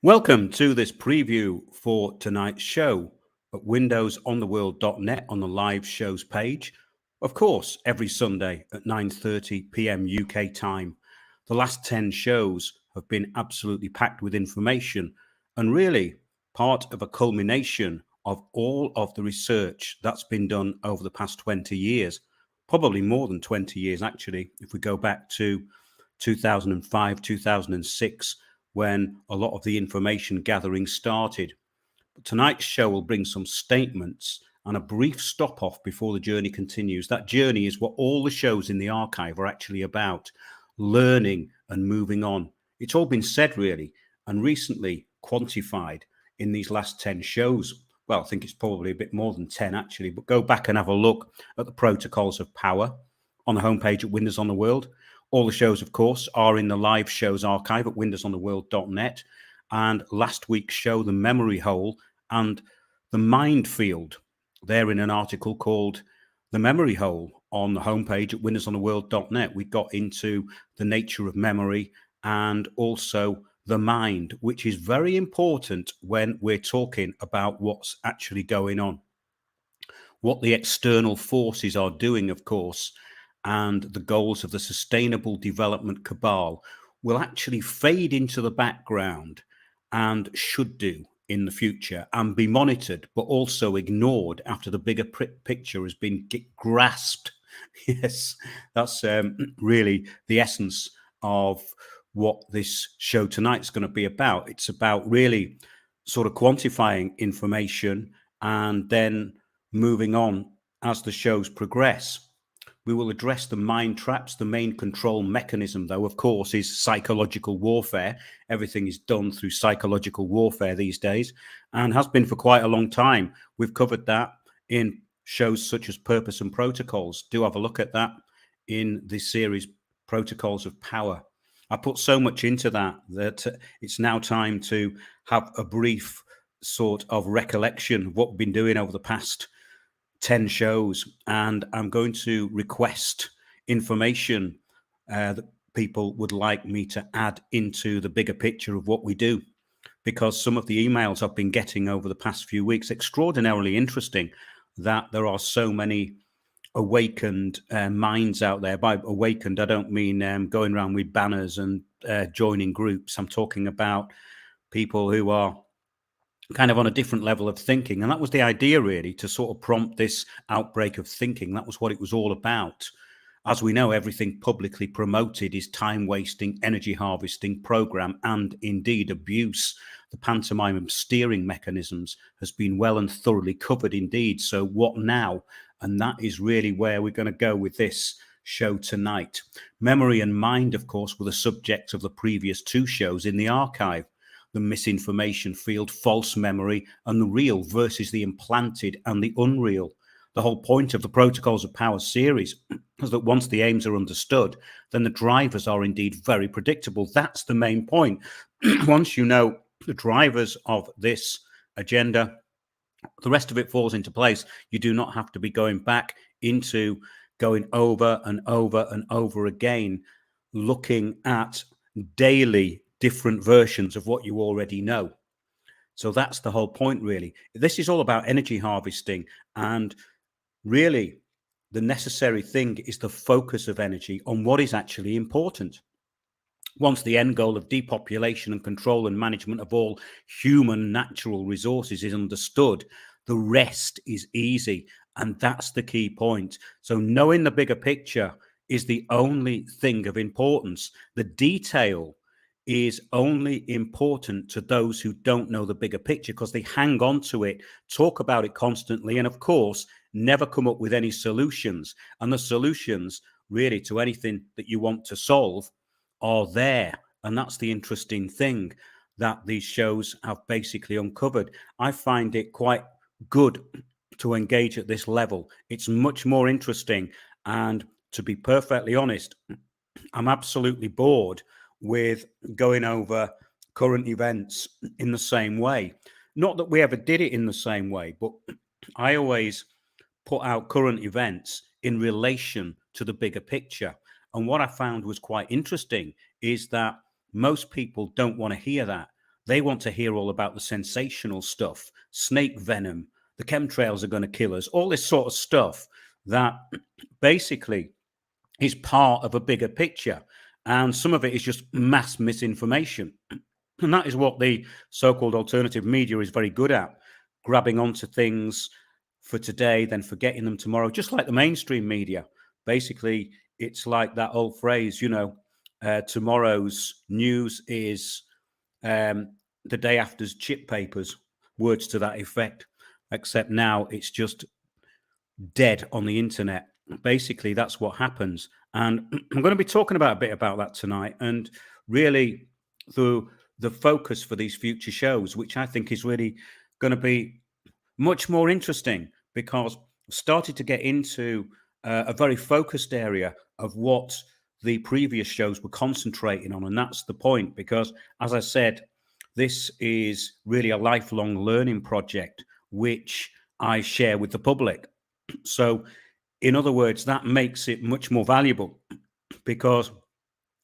Welcome to this preview for tonight's show at windowsontheworld.net on the live shows page. Of course, every Sunday at 9:30 p.m. UK time. The last 10 shows have been absolutely packed with information and really part of a culmination of all of the research that's been done over the past 20 years, probably more than 20 years actually, if we go back to 2005, 2006 when a lot of the information gathering started. But tonight's show will bring some statements and a brief stop off before the journey continues. That journey is what all the shows in the archive are actually about: learning and moving on. It's all been said, really, and recently quantified in these last 10 shows. Well, I think it's probably a bit more than 10 actually, but go back and have a look at the protocols of power on the homepage at Windows on the World. All the shows, of course, are in the live shows archive at windowsontheworld.net. And last week's show, The Memory Hole and the Minefield, they're in an article called The Memory Hole on the homepage at windowsontheworld.net. We got into the nature of memory and also the mind, which is very important when we're talking about what's actually going on. What the external forces are doing, of course, and the goals of the Sustainable Development Cabal will actually fade into the background and should do in the future and be monitored, but also ignored after the bigger picture has been grasped. Yes, that's really the essence of what this show tonight is going to be about. It's about really sort of quantifying information and then moving on as the shows progress. We will address the mind traps. The main control mechanism, though, of course, is psychological warfare. Everything is done through psychological warfare these days and has been for quite a long time. We've covered that in shows such as Purpose and Protocols. Do have a look at that in the series Protocols of Power. I put so much into that it's now time to have a brief sort of recollection of what we've been doing over the past 10 shows, and I'm going to request information that people would like me to add into the bigger picture of what we do, because some of the emails I've been getting over the past few weeks, extraordinarily interesting that there are so many awakened minds out there. By awakened, I don't mean going around with banners and joining groups. I'm talking about people who are kind of on a different level of thinking. And that was the idea, really, to sort of prompt this outbreak of thinking. That was what it was all about. As we know, everything publicly promoted is time-wasting, energy harvesting program and indeed abuse. The pantomime of steering mechanisms has been well and thoroughly covered indeed. So what now? And that is really where we're going to go with this show tonight. Memory and mind, of course, were the subject of the previous two shows in the archive. The misinformation field, false memory, and the real versus the implanted and the unreal. The whole point of the Protocols of Power series is that once the aims are understood, then the drivers are indeed very predictable. That's the main point. Once you know the drivers of this agenda, the rest of it falls into place. You do not have to be going back into going over and over and over again, looking at daily different versions of what you already know. So that's the whole point, really. This is all about energy harvesting, and really the necessary thing is the focus of energy on what is actually important. Once the end goal of depopulation and control and management of all human natural resources is understood, the rest is easy. And that's the key point. So knowing the bigger picture is the only thing of importance. The detail is only important to those who don't know the bigger picture, because they hang on to it, talk about it constantly, and of course, never come up with any solutions. And the solutions really to anything that you want to solve are there. And that's the interesting thing that these shows have basically uncovered. I find it quite good to engage at this level. It's much more interesting. And to be perfectly honest, I'm absolutely bored with going over current events in the same way. Not that we ever did it in the same way, but I always put out current events in relation to the bigger picture. And what I found was quite interesting is that most people don't want to hear that. They want to hear all about the sensational stuff, snake venom, the chemtrails are going to kill us, all this sort of stuff that basically is part of a bigger picture. And some of it is just mass misinformation. And that is what the so-called alternative media is very good at, grabbing onto things for today, then forgetting them tomorrow, just like the mainstream media. Basically, it's like that old phrase, tomorrow's news is the day after's chip papers, words to that effect, except now it's just dead on the internet. Basically, that's what happens. And I'm going to be talking about a bit about that tonight, and really the focus for these future shows, which I think is really going to be much more interesting, because I've started to get into a very focused area of what the previous shows were concentrating on. And that's the point, because as I said, this is really a lifelong learning project, which I share with the public. So, in other words, that makes it much more valuable, because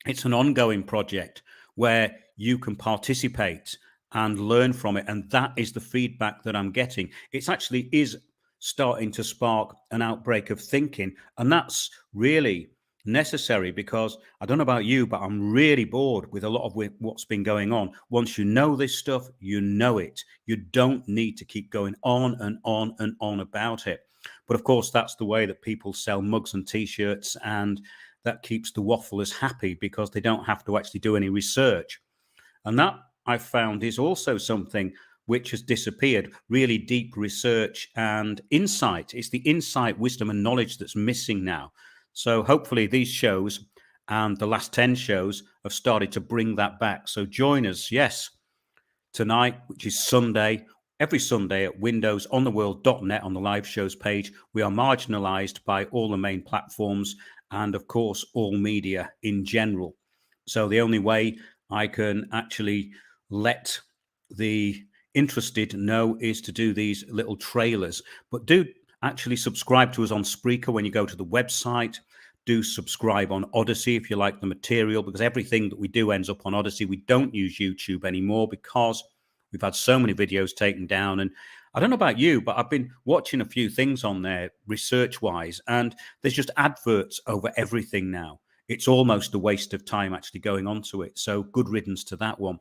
it's an ongoing project where you can participate and learn from it. And that is the feedback that I'm getting. It actually is starting to spark an outbreak of thinking. And that's really necessary, because I don't know about you, but I'm really bored with a lot of what's been going on. Once you know this stuff, you know it. You don't need to keep going on and on and on about it. But of course, that's the way that people sell mugs and T-shirts, and that keeps the wafflers happy, because they don't have to actually do any research. And that, I've found, is also something which has disappeared, really deep research and insight. It's the insight, wisdom, and knowledge that's missing now. So hopefully these shows and the last 10 shows have started to bring that back. So join us, yes, tonight, which is Sunday, every Sunday at windowsontheworld.net on the live shows page. We are marginalized by all the main platforms and, of course, all media in general. So the only way I can actually let the interested know is to do these little trailers. But do actually subscribe to us on Spreaker when you go to the website. Do subscribe on Odyssey if you like the material, because everything that we do ends up on Odyssey. We don't use YouTube anymore because we've had so many videos taken down. And I don't know about you, but I've been watching a few things on there research-wise, and there's just adverts over everything now. It's almost a waste of time actually going onto it. So good riddance to that one.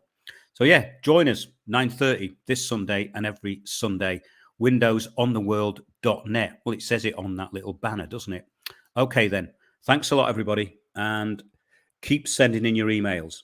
So yeah, join us 9:30 this Sunday and every Sunday. windowsontheworld.net. Well, it says it on that little banner, doesn't it? Okay then. Thanks a lot, everybody, and keep sending in your emails.